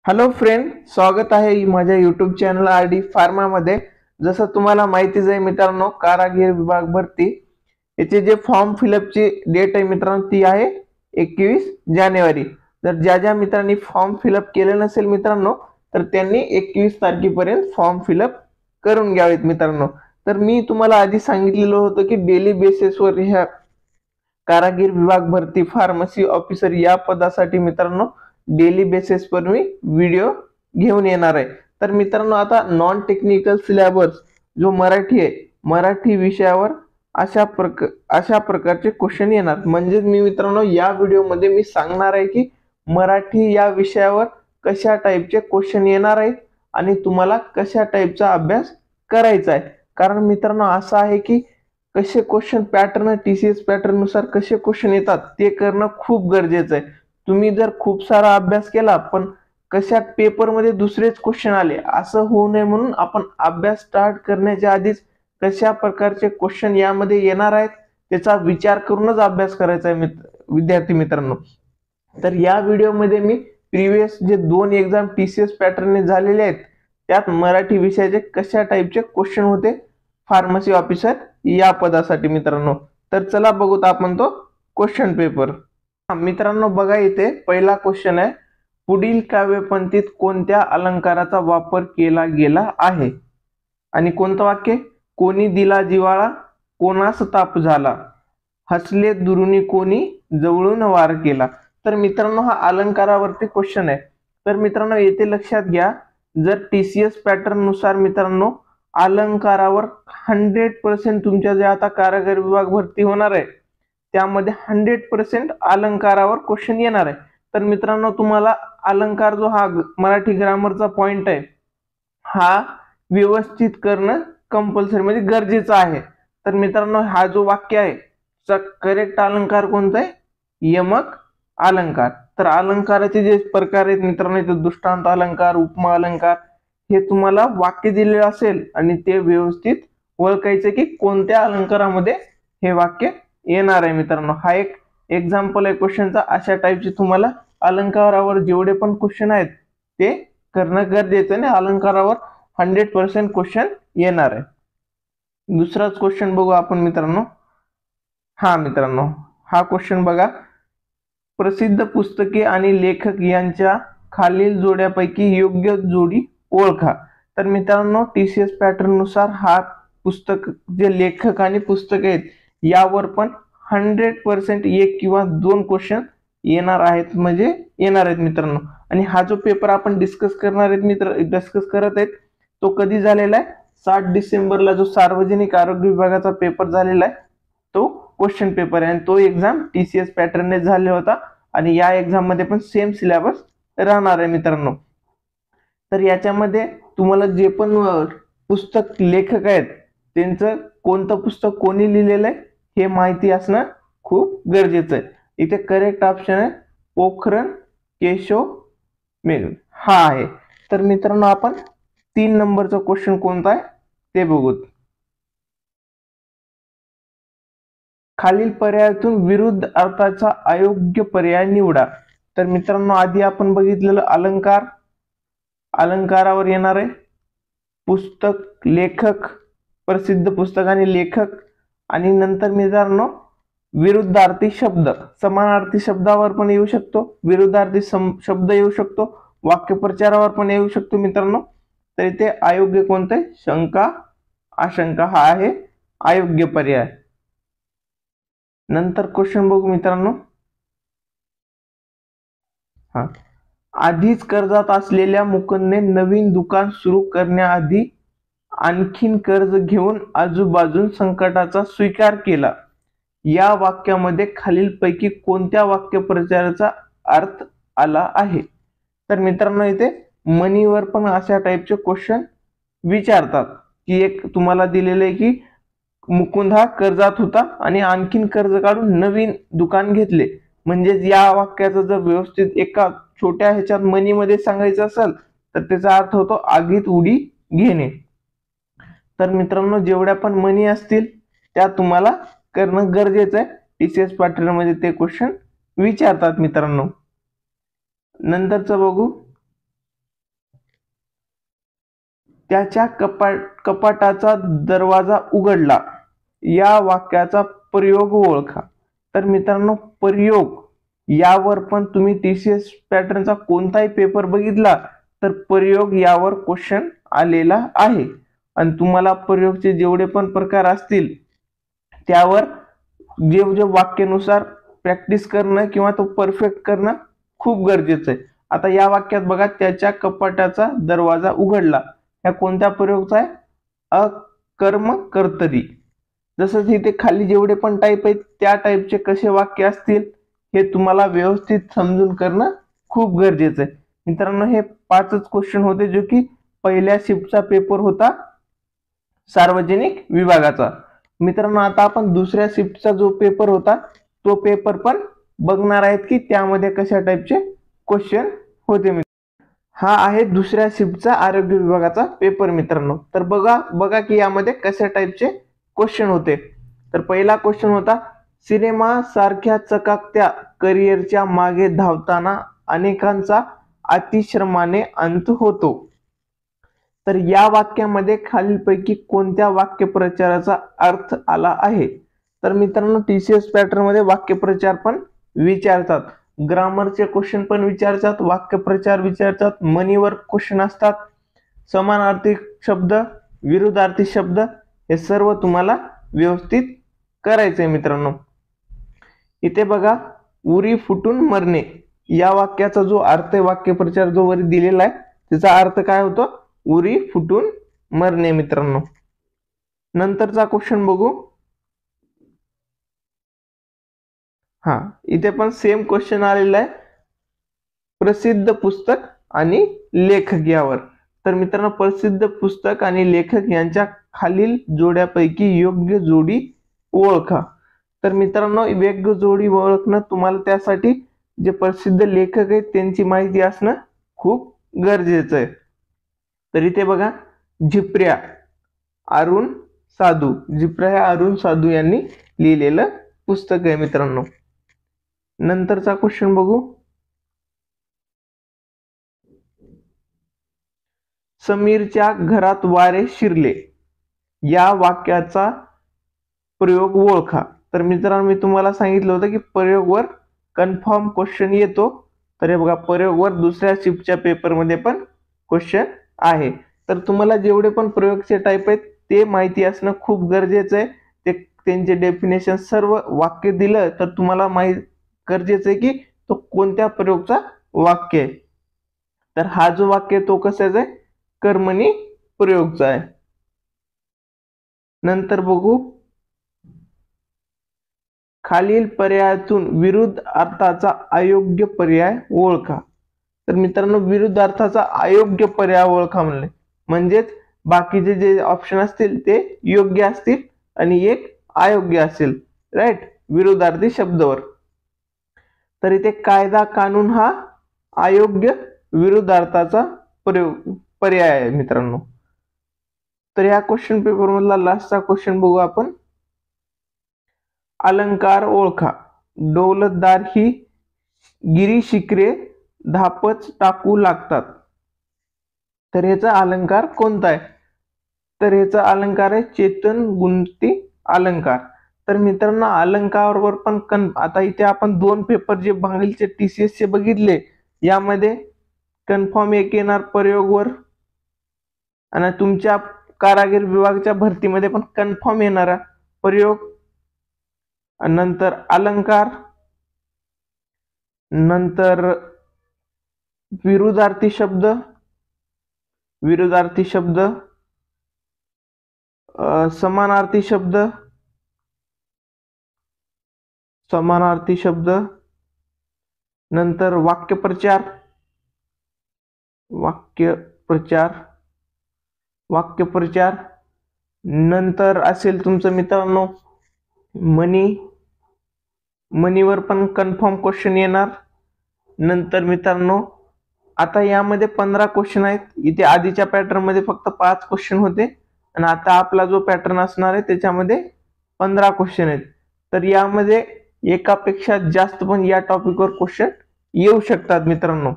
Hello friend, स्वागत आहे माझ्या यूट्यूब चॅनल RD फार्मा मध्ये। जसं तुम्हाला माहितीच आहे मित्रांनो, कारागीर विभाग भरती याचे जे फॉर्म फिलअपची डेट आहे मित्रांनो, ती आहे 21 जानेवारी। जर ज्या मित्रांनी फॉर्म फिलअप केले नसेल मित्रांनो, तर त्यांनी 21 तारखेपर्यंत फॉर्म फिलअप करून घ्यावेत मित्रांनो। तर मी तुम्हाला आधी सांगितलेलं होतं की डेली बेसिसवर ह्या कारागीर विभाग भरती फार्मसी ऑफिसर या पदासाठी मित्रांनो डेली बेसिस पर मी व्हिडिओ घेऊन येणार आहे। तर मित्रांनो, आता नॉन टेक्निकल सिलेबस जो मराठी आहे, मराठी विषयावर अशा प्रकारचे क्वेश्चन येणार। म्हणजे मी मित्रांनो या व्हिडिओमध्ये मी सांगणार आहे की मराठी या विषयावर कशा टाईपचे क्वेश्चन येणार आहेत आणि तुम्हाला कशा टाईपचा अभ्यास करायचा आहे। कारण मित्रांनो असं आहे की कसे क्वेश्चन पॅटर्न TCS पॅटर्न नुसार कसे क्वेश्चन येतात ते करणं खूप गरजेचं आहे। तुम्ही जर खूप सारा अभ्यास केला पण कशा पेपर मध्ये दुसरेच क्वेश्चन आले असं होऊ नये, म्हणून आपण अभ्यास स्टार्ट करण्याच्या आधीच कशा प्रकारचे क्वेश्चन यामध्ये येणार आहेत त्याचा विचार करूनच अभ्यास करायचा आहे विद्यार्थी मित्रांनो। तर या व्हिडिओमध्ये मी प्रीवियस जे 2 एक्झाम TCS पॅटर्नने झालेले आहेत त्यात मराठी विषयाचे कशा टाईपचे क्वेश्चन होते फार्मसी ऑफिसर या पदासाठी मित्रांनो। तर चला बघूत आपण तो क्वेश्चन पेपर। मित्रांनो बघा, इथे पहिला क्वेश्चन आहे, पुढील काव्यपंक्तीत कोणत्या अलंकाराचा वापर केला गेला आहे? आणि कोणतं वाक्य? कोणी दिला जिवाळा, कोणास ताप झाला, हसले दुरुनी कोणी, जवळून वार केला। तर मित्रांनो हा अलंकारावरती क्वेश्चन आहे। तर मित्रांनो येथे लक्षात घ्या, जर TCS पॅटर्न नुसार मित्रांनो अलंकारावर 100% तुमच्या जे आता कारागीर विभाग भरती होणार आहे त्यामध्ये 100% अलंकारावर क्वेश्चन येणार आहे। तर मित्रांनो तुम्हाला अलंकार जो हा मराठी ग्रामरचा पॉइंट आहे हा व्यवस्थित करणं कंपल्सरी म्हणजे गरजेचं आहे। तर मित्रांनो हा जो वाक्य आहे त्याचा करेक्ट अलंकार कोणता आहे? यमक अलंकार। तर अलंकाराचे जे प्रकार आहेत मित्रांनो, इथे दृष्टांत अलंकार, उपमा अलंकार, हे तुम्हाला वाक्य दिलेलं असेल आणि ते व्यवस्थित ओळखायचं की कोणत्या अलंकारामध्ये हे वाक्य येणार आहे मित्रांनो। हा एक एक्झाम्पल आहे क्वेश्चनचा। अशा टाईपचे तुम्हाला अलंकारावर जेवढे पण क्वेश्चन आहेत ते करणं गरजेचं आहे, अलंकारावर 100% क्वेश्चन येणार आहे। दुसराच क्वेश्चन बघू आपण मित्रांनो। हा मित्रांनो हा क्वेश्चन बघा, प्रसिद्ध पुस्तके आणि लेखक यांच्या खालील जोड्यापैकी योग्य जोडी ओळखा। तर मित्रांनो TCS पॅटर्न नुसार हा पुस्तक जे लेखक आणि पुस्तक आहेत यावर पण 100% एक किंवा 2 क्वेश्चन येणार आहेत, म्हणजे येणार आहेत मित्रांनो। आणि हा जो पेपर आपण डिस्कस करत आहेत तो कधी झालेला आहे? 7 डिसेंबरला जो सार्वजनिक आरोग्य विभागाचा पेपर झालेला आहे तो क्वेश्चन पेपर आहे आणि तो एक्झाम TCS पॅटर्नने झालेला होता आणि या एक्झाम मध्ये पण सेम सिलेबस राहणार आहे मित्रांनो। तर याच्यामध्ये तुम्हाला जे पण पुस्तक लेखक आहेत त्यांचं कोणतं पुस्तक कोणी लिहिलेलं आहे हे माहिती असणं खूप गरजेचं आहे। इथे करेक्ट ऑप्शन आहे पोखरण केशव मेनन हा आहे। तर मित्रांनो आपण 3 नंबरचा क्वेश्चन कोणता आहे ते बघूत। खालील पर्यायातून विरुद्ध अर्थाचा अयोग्य पर्याय निवडा। तर मित्रांनो आधी आपण बघितलेलं अलंकार, अलंकारावर येणार आहे पुस्तक, लेखक, प्रसिद्ध पुस्तक आणि लेखक, आणि नंतर मित्रांनो विरुद्धार्थी शब्द, समानार्थी शब्दावर पण येऊ शकतो, विरुद्धार्थी शब्द येऊ शकतो, वाक्यप्रचारावर पण येऊ शकतो मित्रांनो। तर इथे अयोग्य कोणतं आहे? शंका आशंका हा आहे अयोग्य पर्याय। नंतर क्वेश्चन बघू मित्रांनो। हा, आधीच कर्जात असलेल्या मुकुंदने नवीन दुकान सुरू करण्याआधी आणखीन कर्ज घेऊन आजूबाजून संकटाचा स्वीकार केला। या वाक्यामध्ये खालीलपैकी कोणत्या वाक्यप्रचाराचा अर्थ आला आहे? तर मित्रांनो इथे मनीवर पण अशा टाईपचे क्वेश्चन विचारतात की एक तुम्हाला दिलेलं आहे की मुकुंद हा कर्जात होता आणि आणखीन कर्ज काढून नवीन दुकान घेतले। म्हणजे या वाक्याचा जर व्यवस्थित एका छोट्या ह्याच्यात मनी मध्ये सांगायचं असेल तर त्याचा अर्थ होतो आगीत उडी घेणे। तर मित्रांनो जेवढ्या पण मनी असतील त्या तुम्हाला करणं गरजेचं आहे। TCS पॅटर्न मध्ये ते क्वेश्चन विचारतात मित्रांनो। नंतरचं बघू, त्याच्या कपाटाचा दरवाजा उघडला या वाक्याचा प्रयोग ओळखा. तर मित्रांनो, प्रयोग यावर पण तुम्ही TCS पॅटर्नचा कोणताही पेपर बघितला तर प्रयोग यावर क्वेश्चन आलेला आहे. आणि तुम्हाला प्रयोगचे जेवढे पण प्रकार असतील त्यावर जे वाक्यानुसार प्रॅक्टिस करणं किंवा तो परफेक्ट करणं खूप गरजेचं आहे. आता या वाक्यात बघा, त्याच्या कपाटाचा दरवाजा उघडला, ह्या कोणत्या प्रयोगचा आहे? अकर्म कर्तरी. जसं इथे खाली जेवढे पण टाईप आहेत त्या टाईपचे कसे वाक्य असतील हे तुम्हाला व्यवस्थित समजून करणं खूप गरजेचं आहे. मित्रांनो, हे 5च क्वेश्चन होते जो की पहिल्या शिफ्टचा पेपर होता सार्वजनिक विभागाचा. मित्रांनो, आता आपण दुसऱ्या शिफ्टचा जो पेपर होता तो पेपर पण बघणार आहेत की त्यामध्ये कशा टाईपचे क्वेश्चन होते. हा आहे दुसऱ्या शिफ्टचा आरोग्य विभागाचा पेपर मित्रांनो. तर बघा की यामध्ये कशा टाईपचे क्वेश्चन होते. तर पहिला क्वेश्चन होता, सिनेमा सारख्या चकाकत्या करिअरच्या मागे धावताना अनेकांचा अतिश्रमाने अंत होतो. तर या वाक्यामध्ये खालीलपैकी कोणत्या वाक्यप्रचाराचा अर्थ आला आहे? तर मित्रांनो, TCS पॅटर्न मध्ये वाक्यप्रचार पण विचारतात, ग्रामरचे क्वेश्चन पण विचारतात, वाक्यप्रचार विचारतात, मनीवर क्वेश्चन असतात, समानार्थी शब्द, विरुद्धार्थी शब्द, हे सर्व तुम्हाला व्यवस्थित करायचंय मित्रांनो. इथे बघा, उरी फुटून मरणे या वाक्याचा जो अर्थ आहे, वाक्यप्रचार जो वरी दिलेला आहे त्याचा अर्थ काय होतो? उरी फुटून मरणे मित्रांनो. नंतरचा क्वेश्चन बघू. इथे पण सेम क्वेश्चन आलेला आहे, प्रसिद्ध पुस्तक आणि लेखक यावर. तर मित्रांनो, प्रसिद्ध पुस्तक आणि लेखक यांच्या खालील जोड्यापैकी योग्य जोडी ओळखा. तर मित्रांनो, योग्य जोडी ओळखणं तुम्हाला त्यासाठी जे प्रसिद्ध लेखक आहेत त्यांची माहिती असणं खूप गरजेचं आहे. तर इथे बघा, झिप्र्या अरुण साधू, झिप्र्या अरुण साधू यांनी लिहिलेलं पुस्तक आहे मित्रांनो. नंतरचा क्वेश्चन बघू. समीरच्या घरात वारे शिरले या वाक्याचा प्रयोग ओळखा. तर मित्रांनो, मी तुम्हाला सांगितलं होतं की प्रयोगवर कन्फर्म क्वेश्चन येतो. तर हे बघा, प्रयोगवर दुसऱ्या शिफ्टच्या पेपरमध्ये पण क्वेश्चन आहे. तर तुम्हाला जेवढे पण प्रयोगचे टाईप आहेत ते माहिती असणं खूप गरजेचं आहे. त्यांचे डेफिनेशन सर्व वाक्य दिलं तर तुम्हाला गरजेचं आहे की तो कोणत्या प्रयोगचा वाक्य आहे. तर हा जो वाक्य तो कशाचा आहे? कर्मणी प्रयोगचा आहे. नंतर बघू, खालील पर्यायातून विरुद्ध अर्थाचा अयोग्य पर्याय ओळखा. तर मित्रांनो, विरुद्ध अर्थाचा अयोग्य पर्याय ओळखा म्हणजेच बाकीचे जे ऑप्शन असतील ते योग्य असतील आणि एक अयोग्य असेल, राईट, विरुद्धार्थी शब्दावर. तर इथे कायदा कानून हा अयोग्य विरुद्धार्थाचा पर्याय आहे मित्रांनो. तर या क्वेश्चन पेपर मधला लास्टचा क्वेश्चन बघू आपण. अलंकार ओळखा. डौलतदार ही गिरी शिखरे धापच टाकू लागतात. तर ह्याचा अलंकार कोणता आहे? तर ह्याचा अलंकार आहे चेतन गुंती अलंकार. तर मित्रांनो, अलंकारावर पण आता इथे आपण 2 पेपर जे बांगलीचे TCS चे बघितले, यामध्ये कन्फर्म एक येणार प्रयोगवर आणि तुमच्या कारागीर विभागाच्या भरतीमध्ये पण कन्फर्म येणारा प्रयोग, नंतर अलंकार, नंतर विरुद्धार्थी शब्द, समानार्थी शब्द, नंतर वाक्यप्रचार, नंतर असेल तुमचं मित्रांनो मनीवर पण कन्फर्म क्वेश्चन येणार. नंतर मित्रांनो, आता यामध्ये 15 क्वेश्चन आहेत. इथे आधीच्या पॅटर्न मध्ये फक्त 5 क्वेश्चन होते आणि आता आपला जो पॅटर्न असणार आहे त्याच्यामध्ये 15 क्वेश्चन आहेत. तर यामध्ये एकापेक्षा जास्त पण या टॉपिकवर क्वेश्चन येऊ शकतात मित्रांनो.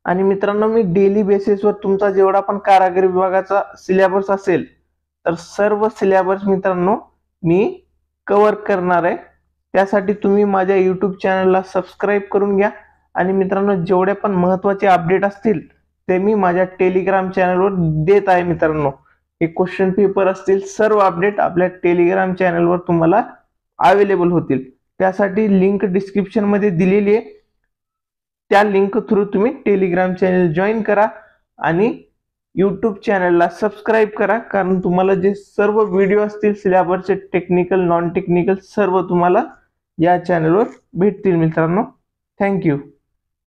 आणि मित्रांनो, मी डेली बेसिसवर तुमचा जेवढा पण कारागीर विभागाचा सिलेबस असेल तर सर्व सिलेबस मित्रांनो मी कव्हर करणार आहे। त्यासाठी तुम्ही माझ्या यूट्यूब चॅनलला सबस्क्राईब करून घ्या आणि मित्रांनो, जेवढे पण महत्त्वाचे अपडेट असतील ते मी माझ्या टेलिग्राम चॅनलवर देत आहे। मित्रांनो, हे क्वेश्चन पेपर असतील सर्व अपडेट आपल्या टेलिग्राम चॅनलवर तुम्हाला अवेलेबल होतील। त्यासाठी लिंक डिस्क्रिप्शन मध्ये दिलेली आहे, त्या लिंक थ्रू तुम्ही टेलिग्राम चॅनल जॉईन करा आणि यूट्यूब चॅनलला सबस्क्राईब करा, कारण तुम्हाला जे सर्व व्हिडिओ असतील सिलेबसचे टेक्निकल नॉन टेक्निकल सर्व तुम्हाला या चॅनलवर भेटतील। मित्रांनो, थँक्यू।